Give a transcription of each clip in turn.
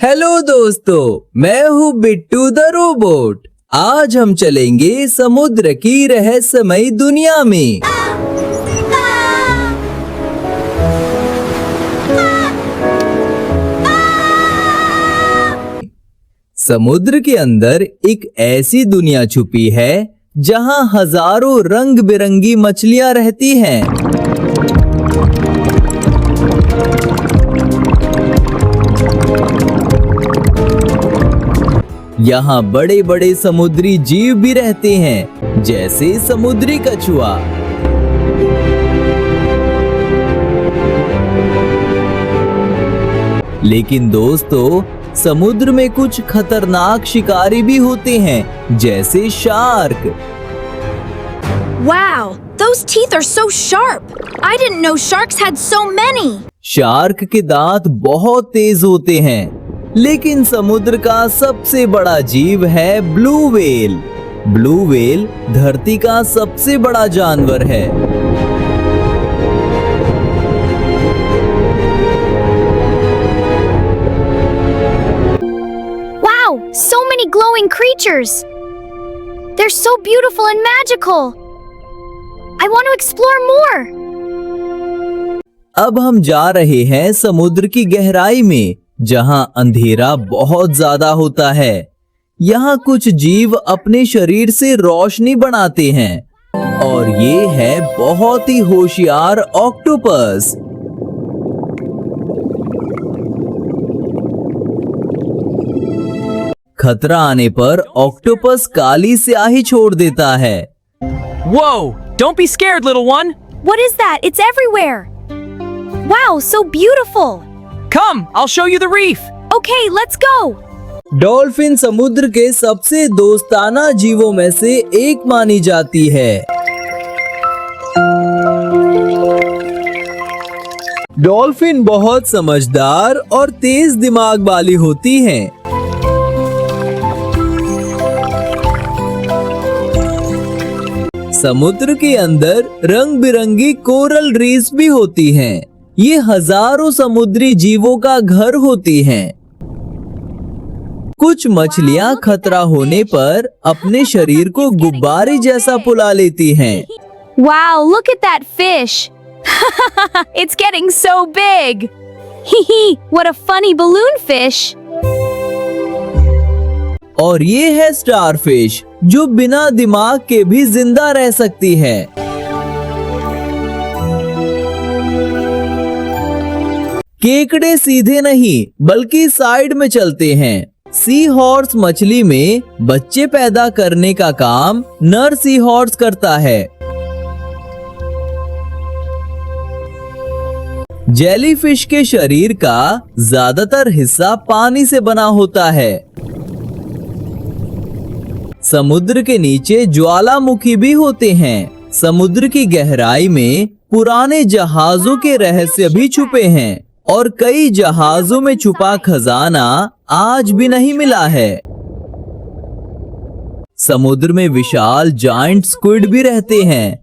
Hello दोस्तों, मैं हूँ बिट्टू द रोबोट। आज हम चलेंगे समुद्र की रहस्यमयी दुनिया में। समुद्र के अंदर एक ऐसी दुनिया छुपी है जहाँ हजारों रंग बिरंगी मछलियाँ रहती हैं। यहाँ बड़े बड़े समुद्री जीव भी रहते हैं, जैसे समुद्री कछुआ। लेकिन दोस्तों, समुद्र में कुछ खतरनाक शिकारी भी होते हैं, जैसे shark. Wow, those teeth are so sharp. I didn't know sharks had so many. Shark के दांत बहुत तेज होते हैं। लेकिन समुद्र का सबसे बड़ा जीव है ब्लू व्हेल। ब्लू व्हेल धरती का सबसे बड़ा जानवर है। Wow, so many glowing creatures. They're so beautiful and magical. I want to explore more. अब हम जा रहे हैं समुद्र की गहराई में, जहां अंधेरा बहुत ज्यादा होता है। यहाँ कुछ जीव अपने शरीर से रोशनी बनाते हैं, और ये है बहुत ही होशियार ऑक्टोपस। खतरा आने पर ऑक्टोपस काली स्याही छोड़ देता है। Whoa! Don't be scared, little one. What is that? It's everywhere. Wow, so beautiful. Come, I'll show you the reef. Okay, let's go. Dolphin समुद्र के सबसे दोस्ताना जीवों में से एक मानी जाती है। डॉल्फिन बहुत समझदार और तेज दिमाग वाली होती हैं। समुद्र के अंदर रंग बिरंगी कोरल रीफ्स भी होती हैं। ये हजारों समुद्री जीवों का घर होती हैं। कुछ मछलियां खतरा होने पर अपने शरीर को गुब्बारे जैसा फुला लेती हैं। Wow, look at that fish. It's getting so big. Hee what a funny balloon fish. और ये है स्टारफिश, जो बिना दिमाग के भी जिंदा रह सकती है। केकड़े सीधे नहीं बल्कि साइड में चलते हैं। सी हॉर्स मछली में बच्चे पैदा करने का काम नर सी हॉर्स करता है। जेलीफिश के शरीर का ज्यादातर हिस्सा पानी से बना होता है। समुद्र के नीचे ज्वालामुखी भी होते हैं। समुद्र की गहराई में पुराने जहाजों के रहस्य भी छुपे हैं, और कई जहाजों में छुपा खजाना आज भी नहीं मिला है। समुद्र में विशाल जायंट स्क्विड भी रहते हैं।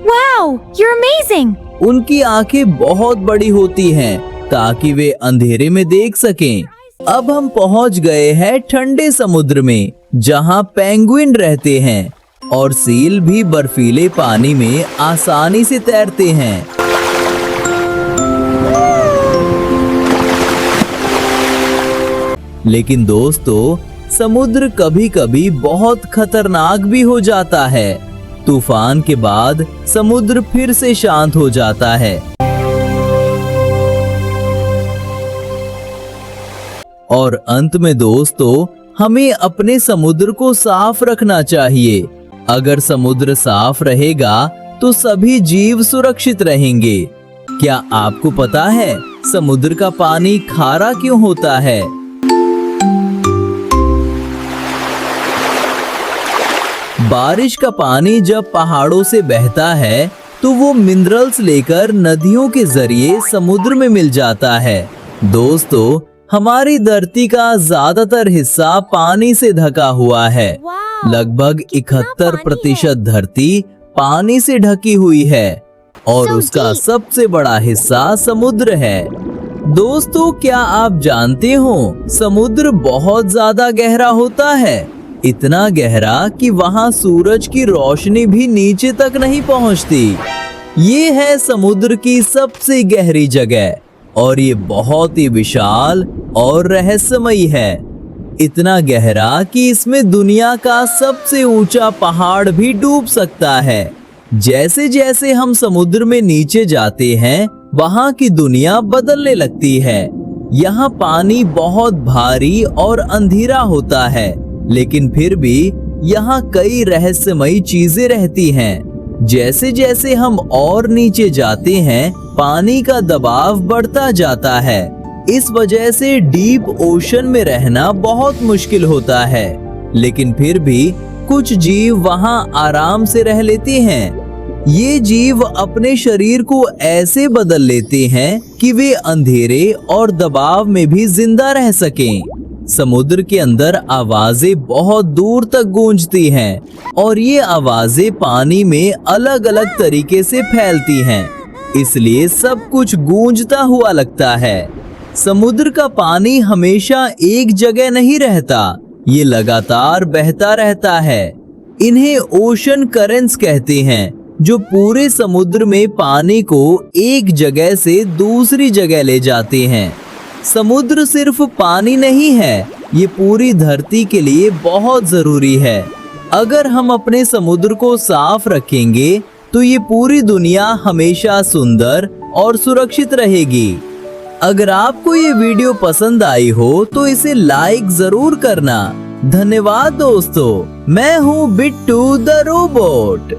Wow, you're amazing. उनकी आंखें बहुत बड़ी होती हैं, ताकि वे अंधेरे में देख सकें। अब हम पहुंच गए हैं ठंडे समुद्र में, जहां पेंगुइन रहते हैं, और सील भी बर्फीले पानी में आसानी से तैरते हैं। लेकिन दोस्तों, समुद्र कभी कभी बहुत खतरनाक भी हो जाता है। तूफान के बाद समुद्र फिर से शांत हो जाता है। और अंत में दोस्तों, हमें अपने समुद्र को साफ रखना चाहिए। अगर समुद्र साफ रहेगा तो सभी जीव सुरक्षित रहेंगे। क्या आपको पता है समुद्र का पानी खारा क्यों होता है? बारिश का पानी जब पहाड़ों से बहता है तो वो मिनरल्स लेकर नदियों के जरिए समुद्र में मिल जाता है। दोस्तों, हमारी धरती का ज्यादातर हिस्सा पानी से ढका हुआ है। लगभग 71% धरती पानी से ढकी हुई है, और उसका सबसे बड़ा हिस्सा समुद्र है। दोस्तों, क्या आप जानते हो समुद्र बहुत ज्यादा गहरा होता है, इतना गहरा कि वहाँ सूरज की रोशनी भी नीचे तक नहीं पहुँचती। ये है समुद्र की सबसे गहरी जगह और ये बहुत ही विशाल और रहस्यमयी है। इतना गहरा कि इसमें दुनिया का सबसे ऊंचा पहाड़ भी डूब सकता है। जैसे जैसे हम समुद्र में नीचे जाते हैं, वहाँ की दुनिया बदलने लगती है। यहाँ पानी बहुत भारी और अंधेरा होता है, लेकिन फिर भी यहाँ कई रहस्यमयी चीजें रहती हैं। जैसे जैसे हम और नीचे जाते हैं, पानी का दबाव बढ़ता जाता है। इस वजह से डीप ओशन में रहना बहुत मुश्किल होता है, लेकिन फिर भी कुछ जीव वहाँ आराम से रह लेते हैं। ये जीव अपने शरीर को ऐसे बदल लेते हैं कि वे अंधेरे और दबाव में भी जिंदा रह सकें। समुद्र के अंदर आवाजें बहुत दूर तक गूंजती हैं और ये आवाजें पानी में अलग अलग तरीके से फैलती हैं, इसलिए सब कुछ गूंजता हुआ लगता है। समुद्र का पानी हमेशा एक जगह नहीं रहता, ये लगातार बहता रहता है। इन्हें ओशन करंट्स कहते हैं, जो पूरे समुद्र में पानी को एक जगह से दूसरी जगह ले जाते हैं। समुद्र सिर्फ पानी नहीं है, ये पूरी धरती के लिए बहुत जरूरी है। अगर हम अपने समुद्र को साफ रखेंगे तो ये पूरी दुनिया हमेशा सुंदर और सुरक्षित रहेगी। अगर आपको ये वीडियो पसंद आई हो तो इसे लाइक जरूर करना। धन्यवाद दोस्तों, मैं हूँ बिट्टू द रोबोट।